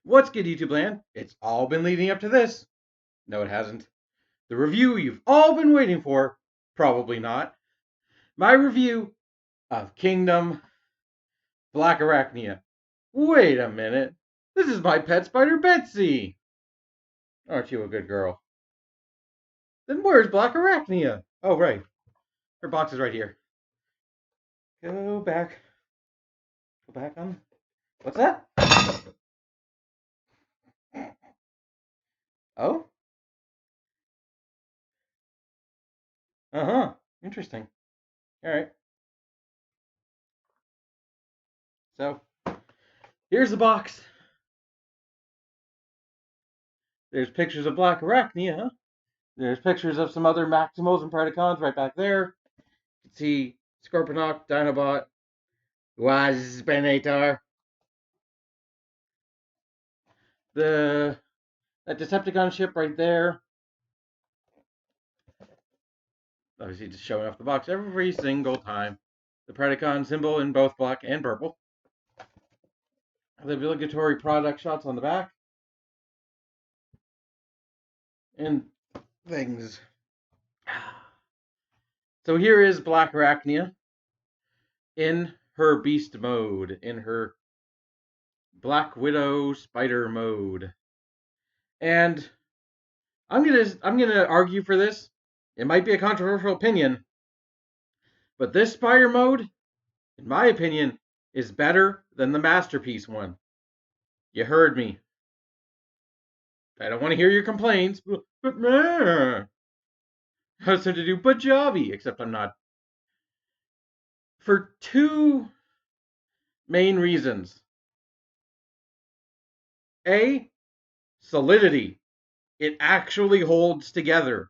What's good, YouTube land? It's all been leading up to this. No, it hasn't. The review you've all been waiting for. Probably not. My review of Kingdom Blackarachnia. Wait a minute. This is my pet spider Betsy. Aren't you a good girl? Then where's Blackarachnia? Oh, right. Her box is right here. Go back. Go back on. What's that? Oh? Uh-huh. Interesting. Alright. So, here's the box. There's pictures of Blackarachnia. There's pictures of some other Maximals and Predacons right back there. You can see Scorponok, Dinobot, Waspinator. That Decepticon ship right there. Obviously just showing off the box every single time. The Predacon symbol in both black and purple. The obligatory product shots on the back. And things. So here is Blackarachnia in her beast mode, in her Black Widow spider mode. And I'm gonna argue for this. It might be a controversial opinion, but this spider mode, in my opinion, is better than the Masterpiece one. You heard me. I don't want to hear your complaints, but man, I was to do Punjabi, except I'm not. For two main reasons. A, solidity. It actually holds together.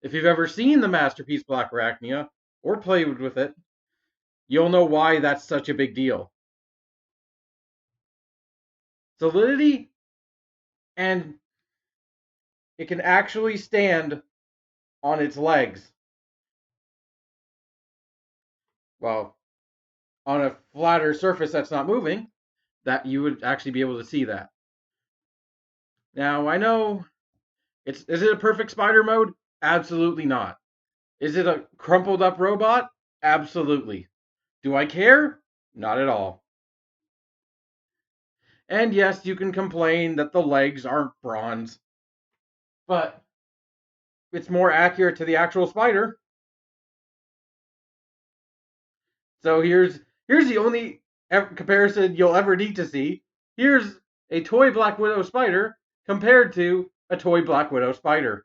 If you've ever seen the Masterpiece Blackarachnia or played with it, you'll know why that's such a big deal. Solidity, and it can actually stand on its legs. Well, on a flatter surface that's not moving, that you would actually be able to see that. Now, I know, is it a perfect spider mode? Absolutely not. Is it a crumpled up robot? Absolutely. Do I care? Not at all. And yes, you can complain that the legs aren't bronze, but it's more accurate to the actual spider. So here's the only comparison you'll ever need to see. Here's a toy Black Widow spider compared to a toy Black Widow spider.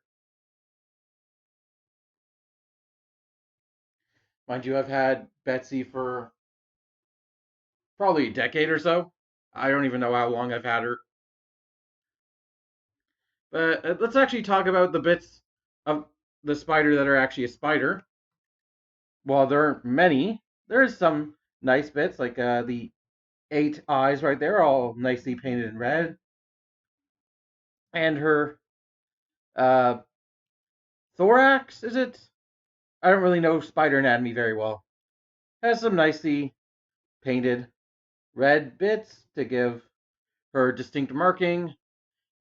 Mind you, I've had Betsy for probably a decade or so. I don't even know how long I've had her. But let's actually talk about the bits of the spider that are actually a spider. While there are many, there's some nice bits, like the 8 eyes right there, all nicely painted in red. And her uh, thorax, is it? I don't really know spider anatomy very well. Has some nicely painted red bits to give her distinct marking,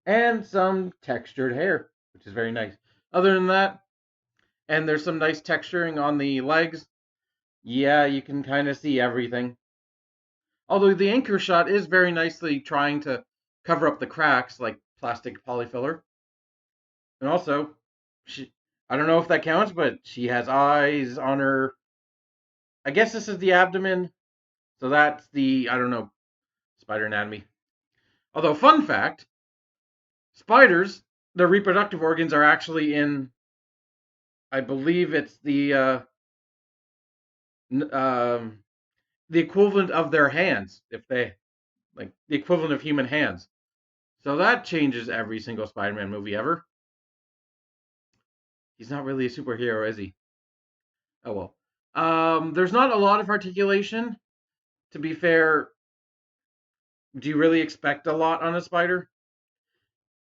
and some textured hair, which is very nice. Other than that, and there's some nice texturing on the legs. Yeah, you can kind of see everything. Although the anchor shot is very nicely trying to cover up the cracks like plastic polyfiller. And also, I don't know if that counts, but she has eyes on her. I guess this is the abdomen. So that's the, I don't know, spider anatomy. Although, fun fact, spiders, their reproductive organs are actually in, I believe it's the equivalent of their hands, if they, like, the equivalent of human hands. So that changes every single Spider-Man movie ever. He's not really a superhero, is he? Oh well. There's not a lot of articulation. To be fair, do you really expect a lot on a spider?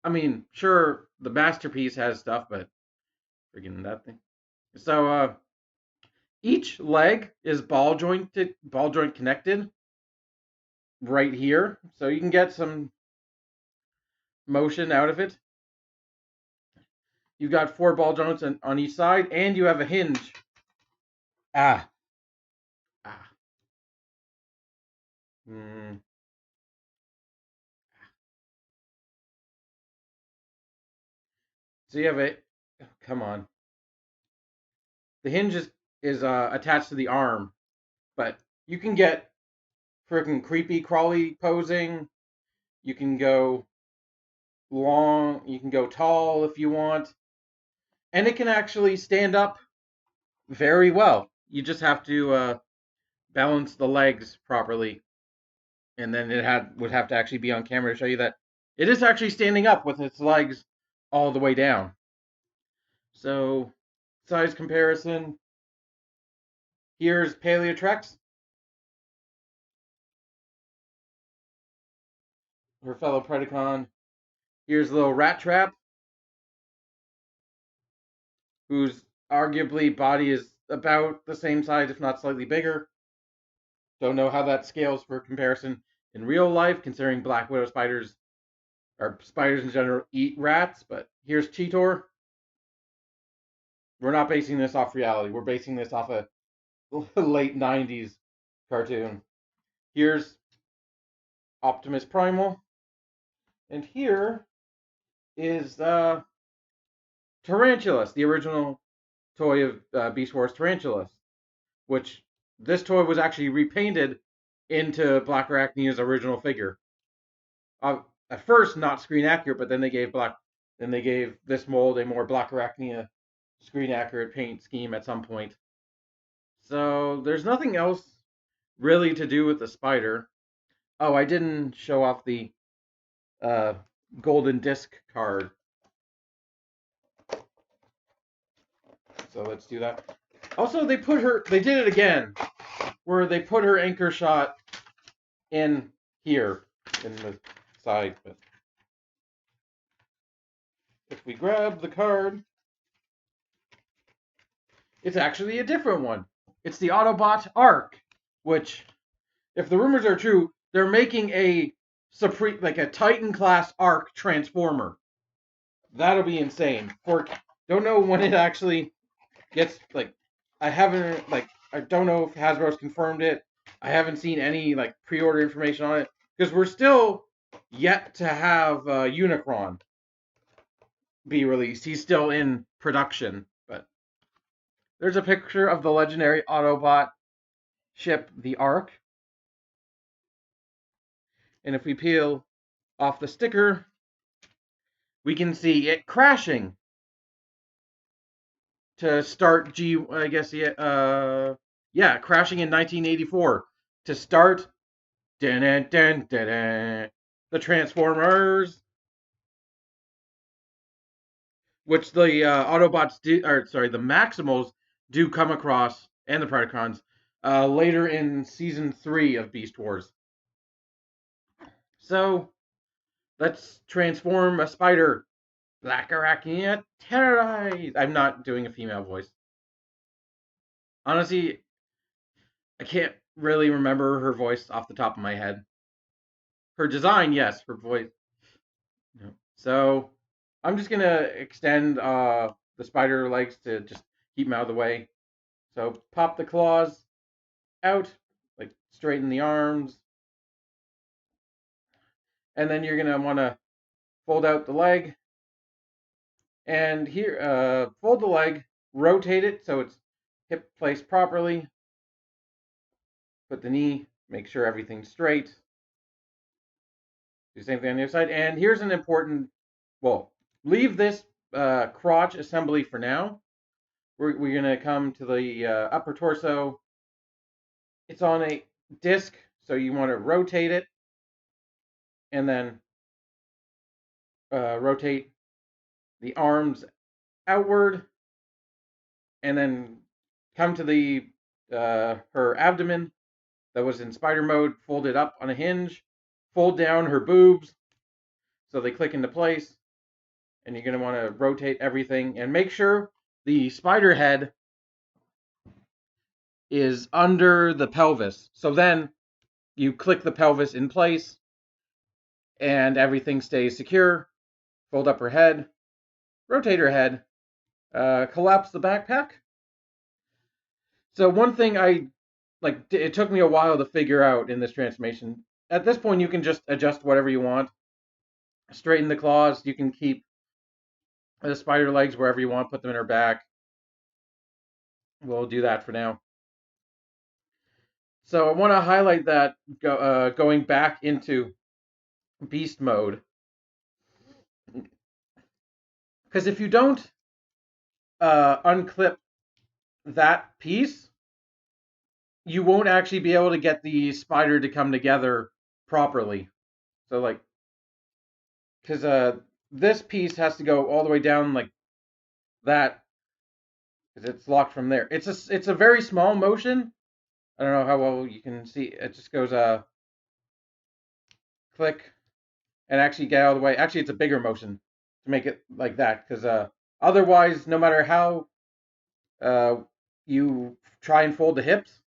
I mean, sure, the Masterpiece has stuff, but freaking that thing. So, each leg is ball joint connected right here. So you can get some motion out of it. You've got 4 ball joints on each side, and you have a hinge. Ah. Ah. Mm. So you have a. Oh, come on. The hinge is attached to the arm, but you can get freaking creepy crawly posing. You can go long. You can go tall if you want, and it can actually stand up very well. You just have to balance the legs properly, and then would have to actually be on camera to show you that it is actually standing up with its legs all the way down. So, size comparison. Here's Paleotrex, her fellow Predacon. Here's little Rat Trap, whose arguably body is about the same size, if not slightly bigger. Don't know how that scales for comparison in real life, considering Black Widow spiders, or spiders in general, eat rats. But here's Cheetor. We're not basing this off reality. We're basing this off a late 90s cartoon. Here's Optimus Primal. And here is Tarantulas, the original toy of Beast Wars Tarantulas, which this toy was actually repainted into Blackarachnia's original figure. At first, not screen accurate, but then they gave this mold a more Blackarachnia screen accurate paint scheme at some point. So there's nothing else really to do with the spider. Oh, I didn't show off the golden disc card. So let's do that. Also, they did it again, where they put her anchor shot in here, in the side. But if we grab the card, it's actually a different one. It's the Autobot Arc, which, if the rumors are true, they're making a Titan class Arc Transformer. That'll be insane. Don't know when it actually gets I don't know if Hasbro's confirmed it. I haven't seen any pre-order information on it because we're still yet to have Unicron be released. He's still in production, but there's a picture of the legendary Autobot ship, the Ark. And if we peel off the sticker, we can see it crashing to start crashing in 1984 to start the Transformers, which the Autobots the Maximals do come across, and the Predacons later in season 3 of Beast Wars. So let's transform a spider. Blackarachnia terrorize. I'm not doing a female voice. Honestly, I can't really remember her voice off the top of my head. Her design, yes. Her voice, no. So I'm just gonna extend the spider legs to just keep them out of the way. So pop the claws out, straighten the arms, and then you're gonna want to fold out the leg. And here, fold the leg, rotate it so it's hip placed properly. Put the knee, make sure everything's straight. Do the same thing on the other side. And here's an important, leave this crotch assembly for now. We're going to come to the upper torso. It's on a disc, so you want to rotate it. And then rotate the arms outward. And then come to the her abdomen that was in spider mode, fold it up on a hinge, fold down her boobs so they click into place, and you're going to want to rotate everything and make sure the spider head is under the pelvis. So then you click the pelvis in place and everything stays secure. fold up her head, rotate her head, collapse the backpack. So one thing it took me a while to figure out in this transformation. At this point, you can just adjust whatever you want. Straighten the claws. You can keep the spider legs wherever you want. Put them in her back. We'll do that for now. So I want to highlight that going back into beast mode. Because if you don't unclip that piece, you won't actually be able to get the spider to come together properly. So because this piece has to go all the way down like that, because it's locked from there. It's a very small motion. I don't know how well you can see. It just goes click and actually get out of the way. Actually, it's a bigger motion to make it like that, because otherwise, no matter how you try and fold the hips,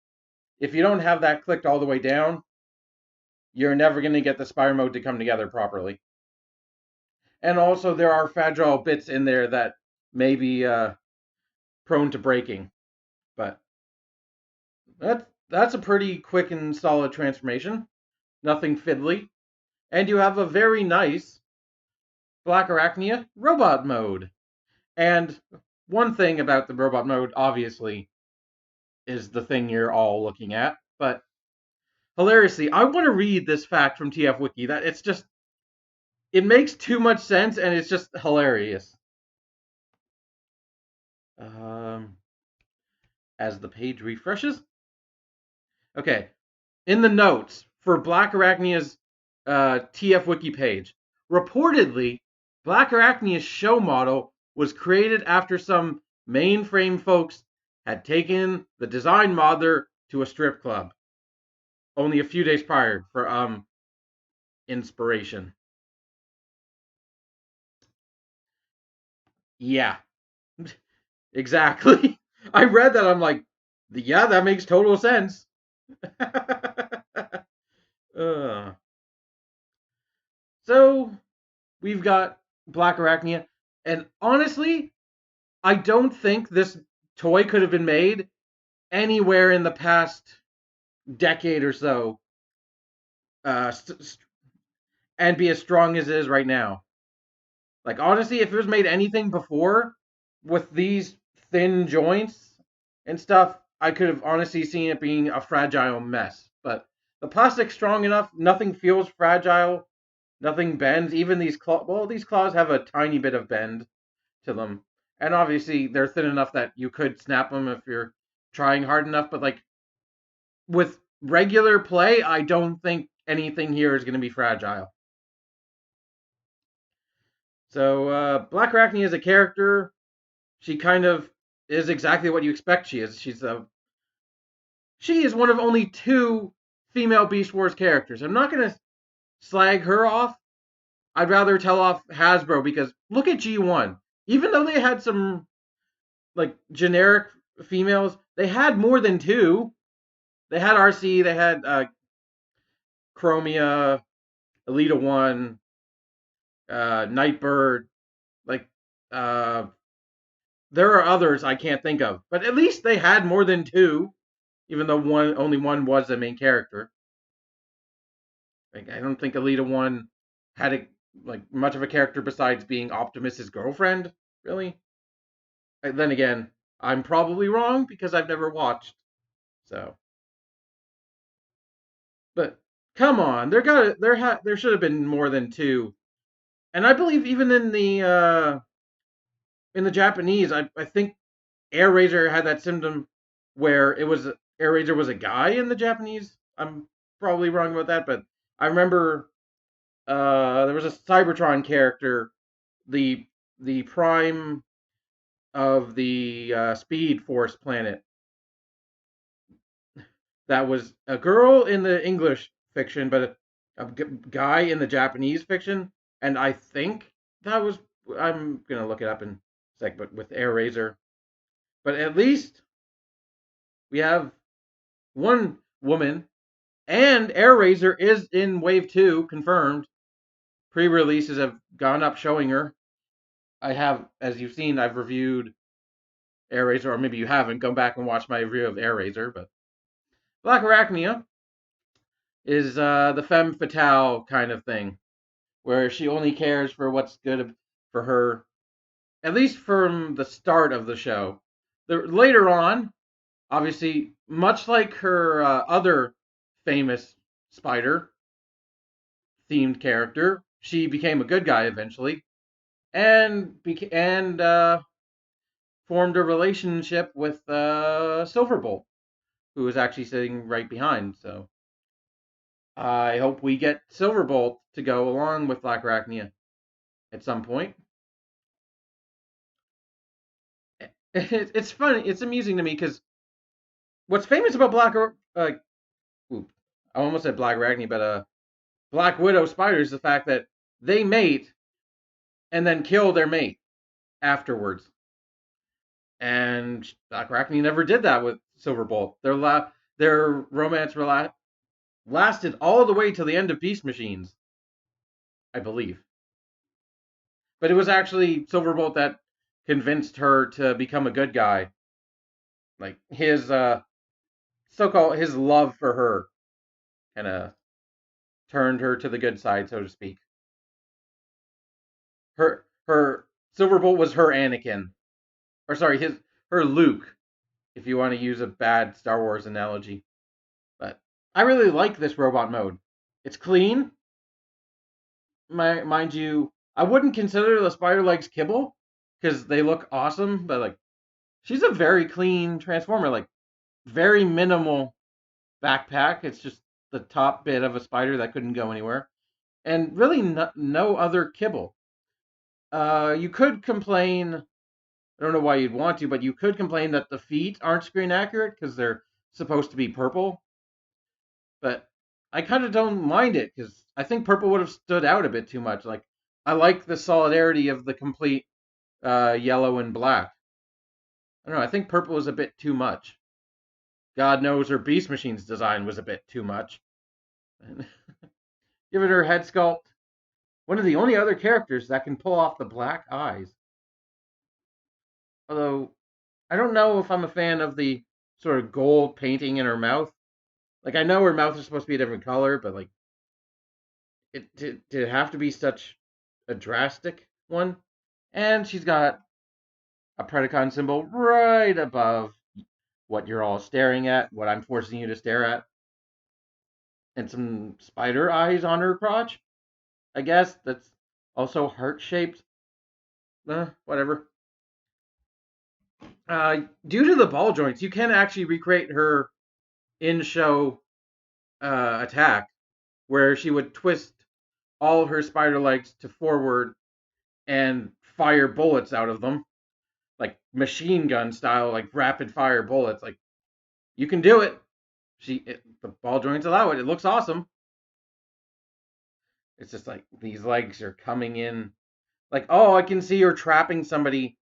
if you don't have that clicked all the way down, you're never going to get the spider mode to come together properly. And also, there are fragile bits in there that may be prone to breaking. But that's a pretty quick and solid transformation. Nothing fiddly. And you have a very nice Blackarachnia robot mode. And one thing about the robot mode, obviously, is the thing you're all looking at. But hilariously, I want to read this fact from TF Wiki. That it makes too much sense, and it's just hilarious. As the page refreshes. Okay, in the notes for Blackarachnia's TF Wiki page, reportedly, Blackarachnia's show model was created after some mainframe folks had taken the design model to a strip club only a few days prior for inspiration. Yeah, exactly. I read that. I'm like, yeah, that makes total sense. So we've got Blackarachnia, and honestly, I don't think this toy could have been made anywhere in the past decade or so, and be as strong as it is right now. Like, honestly, if it was made anything before with these thin joints and stuff, I could have honestly seen it being a fragile mess. But the plastic's strong enough, nothing feels fragile, nothing bends. Even these claws, well, these claws have a tiny bit of bend to them. And obviously, they're thin enough that you could snap them if you're trying hard enough. But, like, with regular play, I don't think anything here is going to be fragile. So, Blackarachnia is a character. She kind of is exactly what you expect she is. She is one of only 2 female Beast Wars characters. I'm not going to slag her off. I'd rather tell off Hasbro, because look at G1. Even though they had some like generic females, they had more than 2. They had RC, they had Chromia, Elita 1, Nightbird. Like, there are others I can't think of, but at least they had more than 2, even though only one was the main character. Like, I don't think Elita 1 had much of a character besides being Optimus's girlfriend, really. And then again, I'm probably wrong because I've never watched. So, but come on, there should have been more than 2. And I believe even in the Japanese, I think Air had that symptom where Air was a guy in the Japanese. I'm probably wrong about that, but I remember there was a Cybertron character, the prime of the Speed Force planet, that was a girl in the English fiction, but a guy in the Japanese fiction, and I think that was, I'm gonna look it up in a sec, but with Air. But at least we have one woman, and Air is in Wave 2, confirmed. pre-releases have gone up showing her. I have, as you've seen, I've reviewed Airazor, or maybe you haven't. Go back and watch my review of Airazor. But Blackarachnia is the femme fatale kind of thing, where she only cares for what's good for her, at least from the start of the show. Later on, obviously, much like her other famous spider themed character, she became a good guy eventually, and formed a relationship with Silverbolt, who is actually sitting right behind. So I hope we get Silverbolt to go along with Blackarachnia at some point. It's funny. It's amusing to me because what's famous about I almost said Blackarachnia, but Black Widow spiders is the fact that they mate and then kill their mate afterwards. And Blackarachnia never did that with Silverbolt. Their romance lasted all the way to the end of Beast Machines, I believe. But it was actually Silverbolt that convinced her to become a good guy. Like his so-called his love for her kind of turned her to the good side, so to speak. Her Silverbolt was her Anakin, or sorry, her Luke, if you want to use a bad Star Wars analogy. But I really like this robot mode. It's clean, mind you. I wouldn't consider the spider legs kibble because they look awesome, but like she's a very clean transformer. Like very minimal backpack. It's just the top bit of a spider that couldn't go anywhere, and really no other kibble. You could complain. I don't know why you'd want to, but you could complain that the feet aren't screen accurate because they're supposed to be purple. But I kind of don't mind it because I think purple would have stood out a bit too much. Like I like the solidarity of the complete yellow and black. I don't know. I think purple is a bit too much. God knows her Beast Machine's design was a bit too much. Give it her head sculpt. One of the only other characters that can pull off the black eyes. Although I don't know if I'm a fan of the sort of gold painting in her mouth. Like I know her mouth is supposed to be a different color, but like did it have to be such a drastic one? And she's got a Predacon symbol right above what you're all staring at, what I'm forcing you to stare at, and some spider eyes on her crotch. I guess that's also heart shaped. Whatever. Due to the ball joints, you can actually recreate her in-show attack, where she would twist all of her spider legs to forward and fire bullets out of them, like machine gun style, like rapid fire bullets. Like you can do it. The ball joints allow it. It looks awesome. It's just like these legs are coming in. Like, oh, I can see her trapping somebody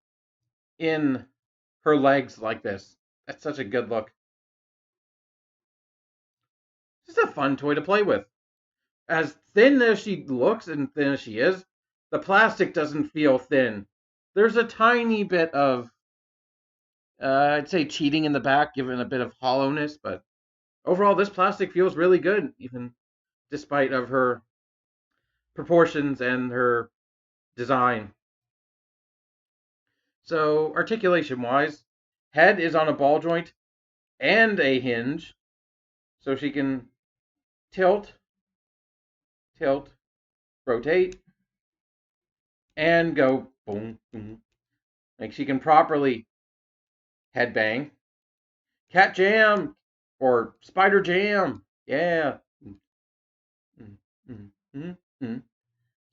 in her legs like this. That's such a good look. It's just a fun toy to play with. As thin as she looks and thin as she is, the plastic doesn't feel thin. There's a tiny bit of, I'd say, cheating in the back, giving a bit of hollowness, but overall, this plastic feels really good, even despite of her proportions and her design. So, articulation-wise, head is on a ball joint and a hinge, so she can tilt, tilt, rotate, and go boom, boom. Like she can properly headbang. Cat jam or spider jam. Yeah.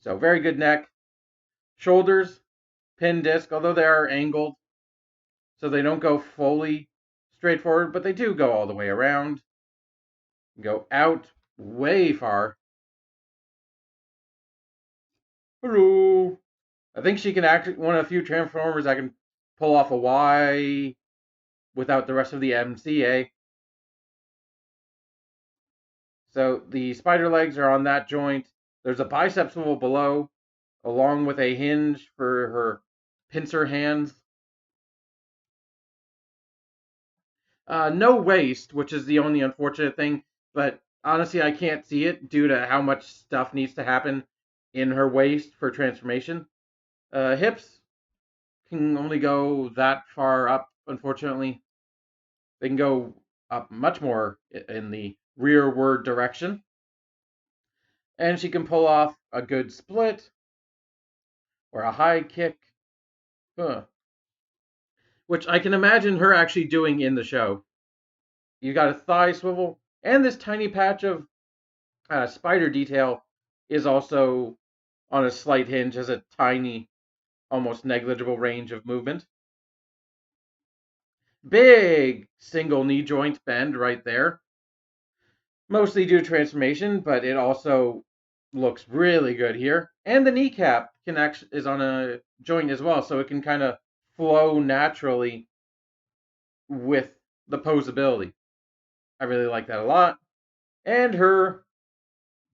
So very good neck. Shoulders, pin disc, although they are angled, so they don't go fully straight forward, but they do go all the way around. Go out way far. Hello. I think she can act one of the few Transformers that can pull off a Y without the rest of the MCA. So the spider legs are on that joint. There's a bicep swivel below, along with a hinge for her pincer hands. No waist, which is the only unfortunate thing, but honestly, I can't see it due to how much stuff needs to happen in her waist for transformation. Hips can only go that far up, unfortunately. They can go up much more in the rearward direction. And she can pull off a good split or a high kick, which I can imagine her actually doing in the show. You got a thigh swivel, and this tiny patch of spider detail is also on a slight hinge, has a tiny, almost negligible range of movement. Big single knee joint bend right there, mostly due to transformation, but it also looks really good here. And the kneecap can actually is on a joint as well, so it can kind of flow naturally with the posability. I really like that a lot. And her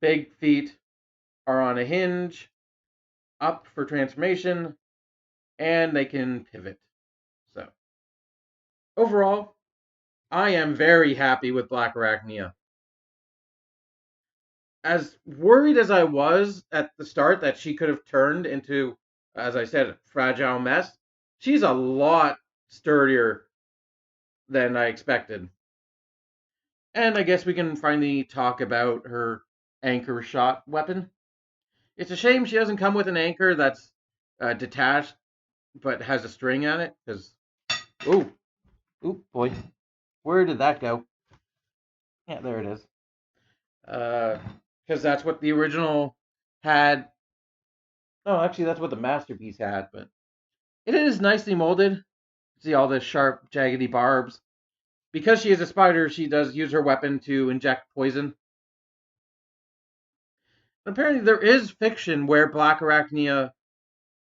big feet are on a hinge, up for transformation, and they can pivot. So overall, I am very happy with Blackarachnia. As worried as I was at the start that she could have turned into, as I said, a fragile mess, she's a lot sturdier than I expected. And I guess we can finally talk about her anchor shot weapon. It's a shame she doesn't come with an anchor that's detached but has a string on it, because, ooh, boy, where did that go? Yeah, there it is. Because that's what the original had. Oh, actually, that's what the masterpiece had, but it is nicely molded. See all the sharp, jaggedy barbs. Because she is a spider, she does use her weapon to inject poison. Apparently, there is fiction where Blackarachnia,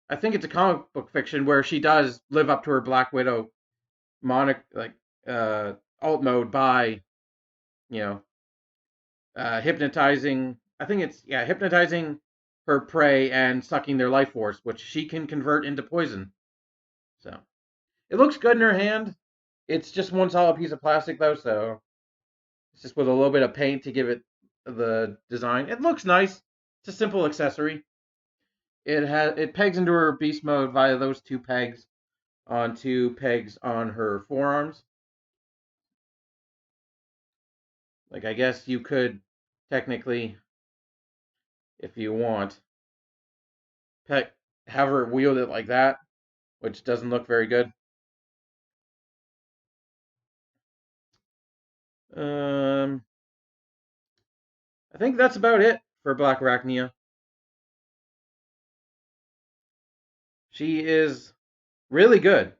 I think it's a comic book fiction, where she does live up to her Black Widow uh, alt mode by, you know, hypnotizing. I think it's, yeah, hypnotizing her prey and sucking their life force, which she can convert into poison. So it looks good in her hand. It's just one solid piece of plastic though, so it's just with a little bit of paint to give it the design. It looks nice. It's a simple accessory. It pegs into her beast mode via those two pegs on two pegs on her forearms. Like, I guess you could technically, if you want, peg, have her wield it like that, which doesn't look very good. Um, I think that's about it for Blackarachnia. She is really good.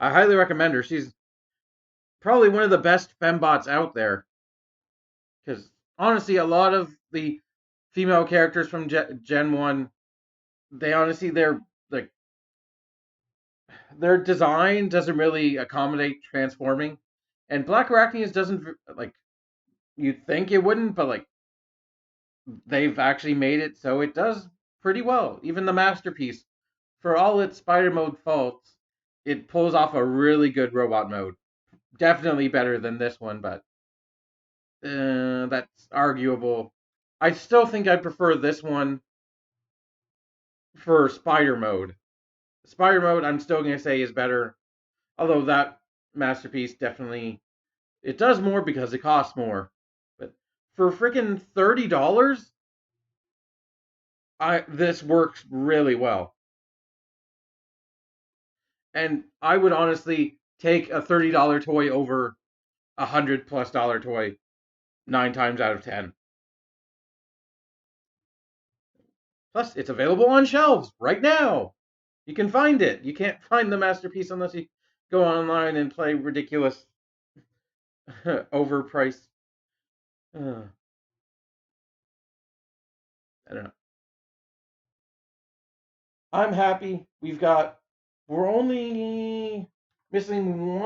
I highly recommend her. She's probably one of the best fembots out there. Because honestly, a lot of the female characters from Gen 1, they honestly, like their design doesn't really accommodate transforming. And Blackarachnia's doesn't, like, you'd think it wouldn't, but like they've actually made it so it does pretty well. Even the masterpiece, for all its spider mode faults, it pulls off a really good robot mode. Definitely better than this one, but that's arguable. I still think I prefer this one for spider mode. Spider mode, I'm still gonna say is better. Although that masterpiece definitely, it does more because it costs more. But for freaking $30, this works really well. And I would honestly take a $30 toy over $100+ toy 9 times out of 10. Plus, it's available on shelves right now. You can find it. You can't find the masterpiece unless you go online and play ridiculous, overpriced. Uh, I don't know. I'm happy. We're only missing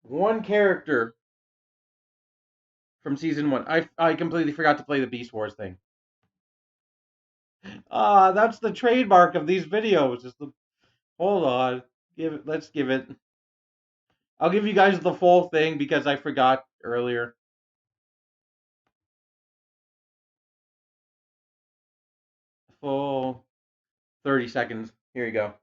one, character, from season 1. I completely forgot to play the Beast Wars thing. Ah, that's the trademark of these videos. Hold on. Let's give it. I'll give you guys the full thing because I forgot earlier. Full 30 seconds. Here you go.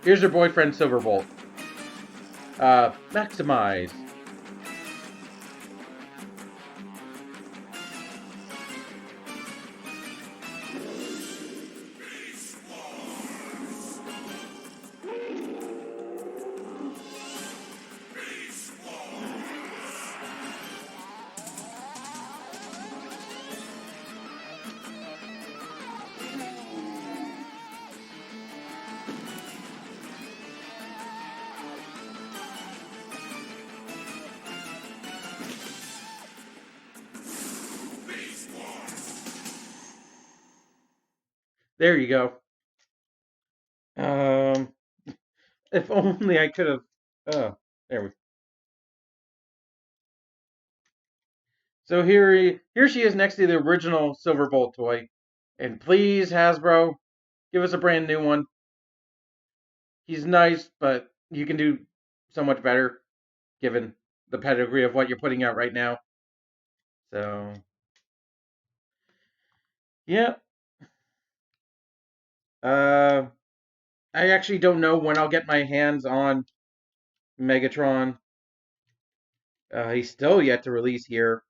Here's your boyfriend, Silverbolt. Maximize. There you go. If only I could have. Oh, there we. So here she is next to the original Silverbolt toy, and please Hasbro, give us a brand new one. He's nice, but you can do so much better given the pedigree of what you're putting out right now. So yeah. Uh, I actually don't know when I'll get my hands on Megatron. He's still yet to release here,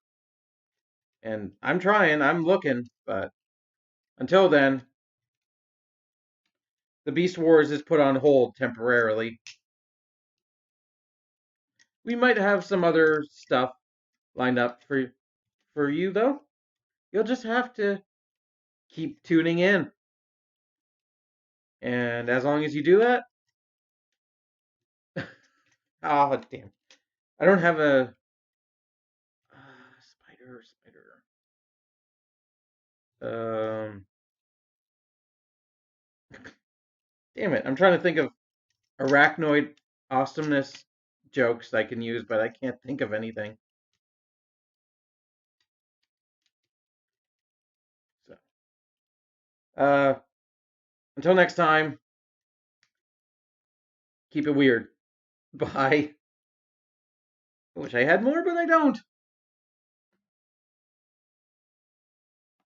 and I'm trying, I'm looking, but until then, the Beast Wars is put on hold temporarily. We might have some other stuff lined up for you though. You'll just have to keep tuning in, and as long as you do that, oh damn, I don't have a spider. Damn it, I'm trying to think of arachnoid awesomeness jokes I can use, but I can't think of anything. So, until next time, keep it weird. Bye. I wish I had more, but I don't.